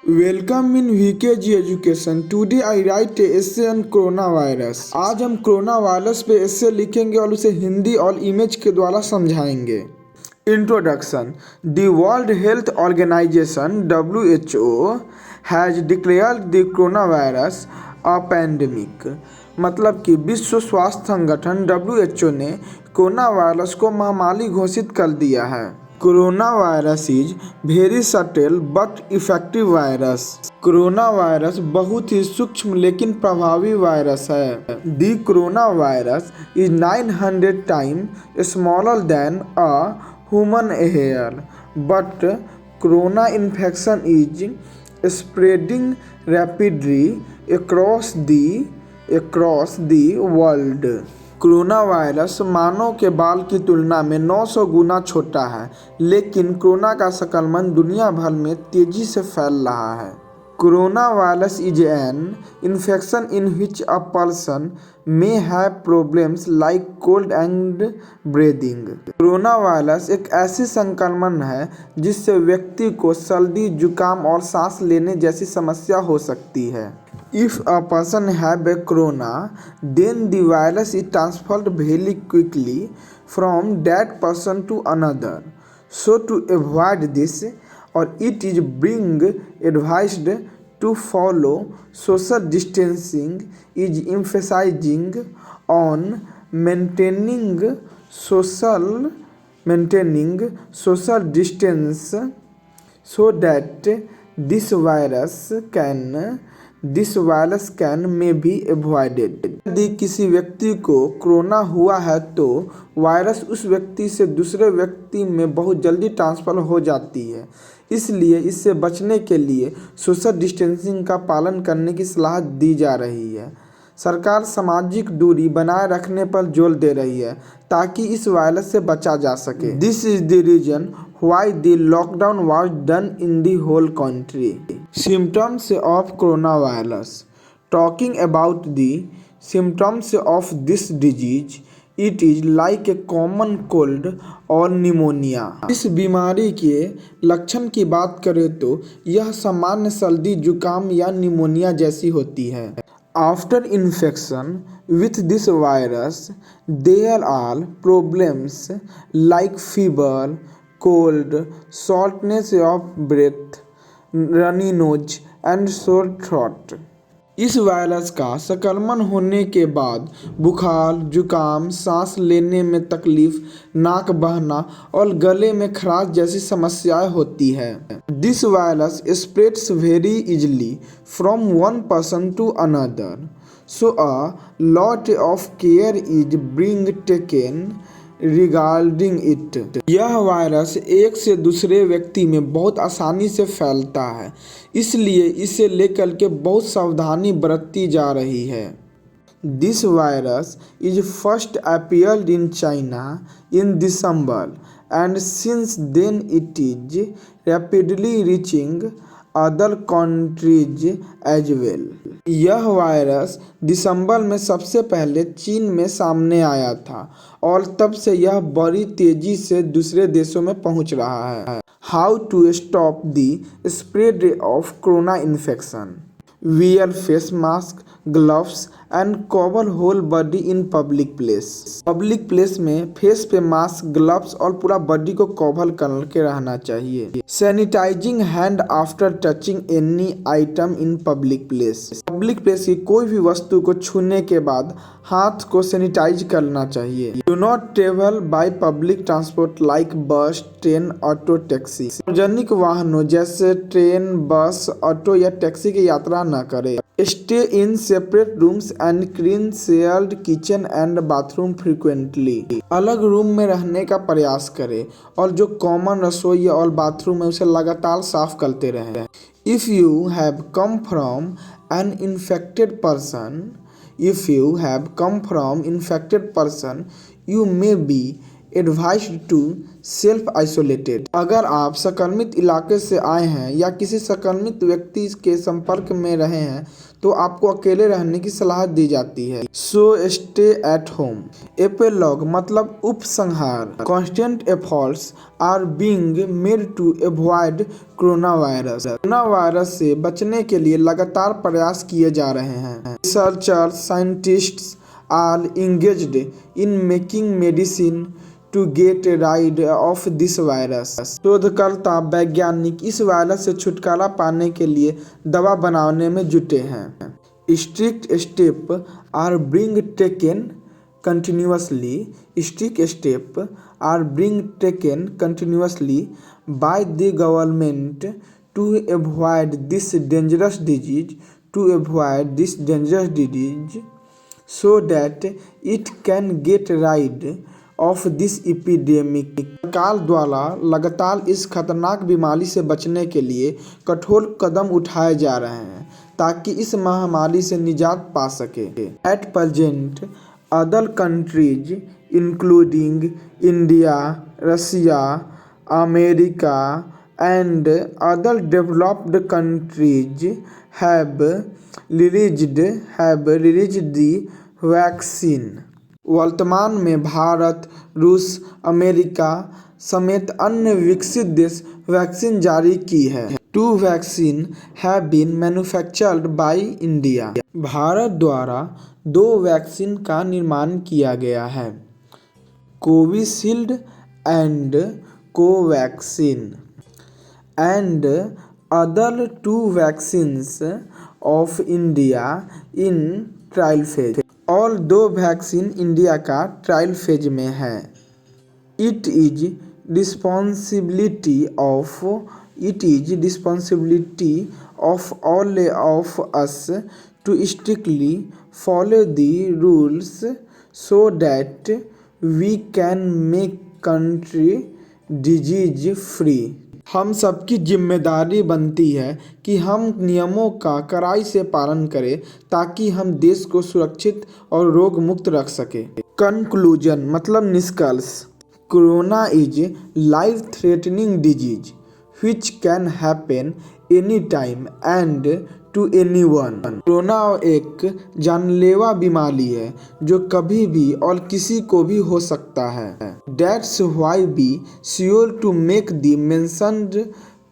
Welcome in VKG education. Today I write essay on corona virus. आज हम corona virus पे एसे लिखेंगे और उसे हिंदी और इमेज के द्वारा समझाएंगे। Introduction. The world health organization WHO has declared the corona virus a pandemic. मतलब कि विश्व स्वास्थ्य संगठन WHO ने कोरोना वायरस को महामारी घोषित कर दिया है। Corona virus is very subtle but effective virus. Corona virus बहुत ही सूक्ष्म लेकिन प्रभावी वायरस है। The corona virus is 900 time smaller than a human hair but corona infection is spreading rapidly across the world. Corona virus मानव के बाल की तुलना में 900 गुना छोटा है, लेकिन कोरोना का संक्रमण दुनिया भर में तेजी से फैल रहा है। Corona virus is an infection in which a person may have problems like cold and breathing. Corona virus एक ऐसी संक्रमण है जिससे व्यक्ति को सर्दी, जुकाम और सांस लेने जैसी समस्या हो सकती है। If a person have a corona, then the virus is transferred very quickly from that person to another. So to avoid this, or it is being advised to follow social distancing, is emphasizing on maintaining social distance so that this virus can may be avoided। यदि किसी व्यक्ति को corona हुआ है तो virus उस व्यक्ति से दूसरे व्यक्ति में बहुत जल्दी ट्रांसफर हो जाती है, इसलिए इससे बचने के लिए सोशल डिस्टेंसिंग का पालन करने की सलाह दी जा रही है। सरकार सामाजिक दूरी बनाए रखने पर जोर दे रही है ताकि इस वायरस से बचा जा सके। This is the reason why the lockdown was done in the whole country. Symptoms of corona virus. Talking about the symptoms of this disease, it is like a common cold और pneumonia. इस बीमारी के लक्षण की बात करें तो यह सामान्य सर्दी, जुकाम या निमोनिया जैसी होती है। After infection with this virus, there are problems like fever, cold, shortness of breath, runny nose and sore throat। इस वायरस का संक्रमण होने के बाद बुखार, जुकाम, सांस लेने में तकलीफ, नाक बहना और गले में खराश जैसी समस्याएं होती है। This virus spreads very easily from one person to another, so a lot of care is being taken regarding it. यह वायरस एक से दूसरे व्यक्ति में बहुत आसानी से फैलता है, इसलिए इसे लेकर के बहुत सावधानी बरती जा रही है। This virus is first appeared in China in December and since then it is rapidly reaching other countries as well. यह वायरस दिसंबर में सबसे पहले चीन में सामने आया था और तब से यह बड़ी तेजी से दूसरे देशों में पहुंच रहा है। How to stop the spread of corona infection. Wear face mask, gloves and cover whole body in public place. Public place में फेस पे मास्क, ग्लव्स और पूरा बॉडी को कवर करके रहना चाहिए। Sanitising hand after touching any item in public place. Public place की कोई भी वस्तु को छूने के बाद हाथ को सैनिटाइज करना चाहिए। Do not travel by public transport like बस, ट्रेन, ऑटो, टैक्सी। सार्वजनिक वाहनों जैसे ट्रेन, बस, ऑटो या टैक्सी की यात्रा न करें। Stay in separate rooms and clean shared kitchen and bathroom frequently. अलग रूम में रहने का प्रयास करें और जो कॉमन रसोई और बाथरूम है उसे लगातार साफ करते रहें। If you have come from an infected person, you may be advised to self isolated. अगर आप संक्रमित इलाके से आए हैं या किसी संक्रमित व्यक्ति के संपर्क में रहे हैं तो आपको अकेले रहने की सलाह दी जाती है। So stay at home. Epilogue मतलब उपसंहार। Constant efforts are being made to avoid corona virus. Corona virus से बचने के लिए लगातार प्रयास किए जा रहे हैं। Researchers scientists are engaged in making medicine to get rid of this virus। शोधकर्ता वैज्ञानिक इस वायरस से छुटकारा पाने के लिए दवा बनाने में जुटे हैं। Strict step are being taken continuously। strict step are being taken continuously by the government to avoid this dangerous disease so that it can get rid of this epidemic। सरकार द्वारा लगातार इस खतरनाक बीमारी से बचने के लिए कठोर कदम उठाए जा रहे हैं ताकि इस महामारी से निजात पा सके। At present other countries including India, Russia, America and other developed countries have released the vaccine. वर्तमान में भारत, रूस, अमेरिका समेत अन्य विकसित देश वैक्सीन जारी की है। 2 vaccine have been manufactured by India. Bharat द्वारा 2 वैक्सीन का निर्माण किया गया है, Covishield and Covaxin and other 2 vaccines of India in trial phase. और 2 वैक्सीन इंडिया का ट्रायल फेज में है। It is responsibility of all of us to strictly follow the rules so that we can make country disease free. हम सबकी जिम्मेदारी बनती है कि हम नियमों का कड़ाई से पालन करें ताकि हम देश को सुरक्षित और रोग मुक्त रख सकें। कंक्लूजन मतलब निष्कर्ष। Corona is life threatening disease which can happen anytime and to anyone। Corona एक जानलेवा बीमारी है जो कभी भी और किसी को भी हो सकता है। That's why we sure to make the mentioned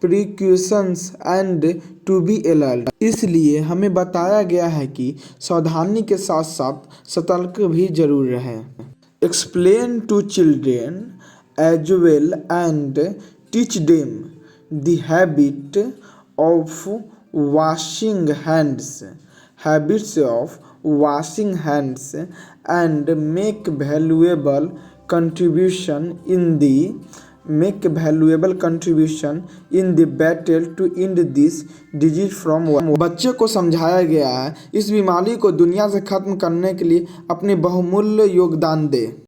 precautions and to be alert। इसलिए हमें बताया गया है कि सावधानी के साथ साथ सतर्क भी जरूर रहें। Explain to children as well and teach them the habits of washing hands and make valuable contribution in the battle to end this disease from war। बच्चे को समझाया गया है इस बीमारी को दुनिया से खत्म करने के लिए अपने बहुमूल्य योगदान दे।